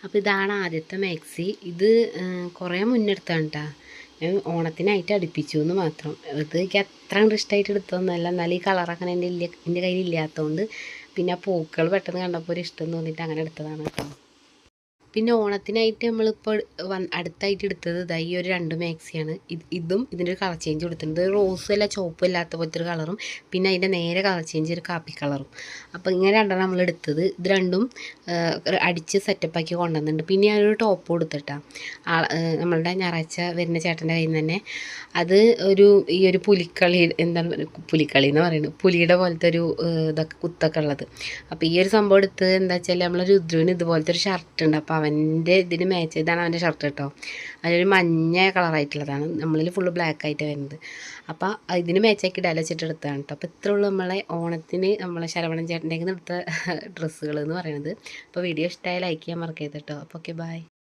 അപ്പോൾ ഇതാണ് ആദ്യത്തെ മാക്സി. ഇത് കുറേ മുന്നെടുത്താണ് കേട്ടോ. ഞാൻ ഓണത്തിനായിട്ട് അടുപ്പിച്ചു എന്ന് മാത്രം. ഇത് എനിക്ക് അത്ര ഇഷ്ടമായിട്ട് എടുത്തതൊന്നുമല്ല. എന്നാലും ഈ കളറൊക്കെ എൻ്റെ കയ്യിൽ ഇല്ലാത്തതുകൊണ്ട് പിന്നെ ആ പൂക്കൾ പെട്ടെന്ന് കണ്ടപ്പോൾ ഒരു ഇഷ്ടം തോന്നിയിട്ട് അങ്ങനെ എടുത്തതാണ് കേട്ടോ. പിന്നെ ഓണത്തിനായിട്ട് നമ്മളിപ്പോൾ അടുത്തായിട്ട് എടുത്തത് ഈ ഒരു 2 മാക്സിയാണ്. ഇതും ഇതിൻ്റെ ഒരു കളർ ചേഞ്ച് കൊടുത്തിട്ടുണ്ട്. റോസും അല്ല ചുവപ്പും ഇല്ലാത്ത പോലത്തെ ഒരു കളറും പിന്നെ അതിൻ്റെ നേരെ കളർ ചേഞ്ച് ഒരു കാപ്പി കളറും. അപ്പോൾ ഇങ്ങനെ രണ്ടെണ്ണം നമ്മൾ എടുത്തത്. ഇത് രണ്ടും അടിച്ച് സെറ്റപ്പാക്കി കൊണ്ടുവന്നിട്ടുണ്ട്. പിന്നെ ഞാനൊരു ടോപ്പ് കൊടുത്തിട്ടാണ് നമ്മളുടെ ഞായറാഴ്ച വരുന്ന ചേട്ടൻ്റെ കയ്യിൽ നിന്ന് തന്നെ. അത് ഈ ഒരു പുലിക്കളി എന്താണ് പുലിക്കളി എന്ന് പറയുന്നത്, പുലിയുടെ പോലത്തെ ഒരു ഇതൊക്കെ കുത്തൊക്കെ ഉള്ളത്. അപ്പോൾ ഈ ഒരു സംഭവം എടുത്ത് എന്താ വെച്ചാൽ നമ്മളെ രുദ്രുവിന് ഇതുപോലത്തെ ഒരു ഷർട്ട് ഉണ്ട്. അപ്പോൾ അവൻ്റെ ഇതിന് മാച്ച് ചെയ്താണ് അവൻ്റെ ഷർട്ട് കേട്ടോ. അതിലൊരു മഞ്ഞ കളറായിട്ടുള്ളതാണ്, നമ്മളിൽ ഫുള്ള് ബ്ലാക്ക് ആയിട്ട് വരുന്നത്. അപ്പോൾ ഇതിന് മാച്ചാക്കി ഇടാലോ വെച്ചിട്ട് എടുത്തതാണ് കേട്ടോ. അപ്പോൾ ഇത്രേ ഉള്ളൂ നമ്മളെ ഓണത്തിന് നമ്മളെ ശരവണൻ ചേട്ടൻ്റെ എടുത്ത ഡ്രസ്സുകൾ എന്ന് പറയുന്നത്. അപ്പോൾ വീഡിയോ ഇഷ്ടമായി ലൈക്ക് ചെയ്യാൻ മറക്കരുത് കേട്ടോ. അപ്പോൾ ഓക്കെ, ബൈ.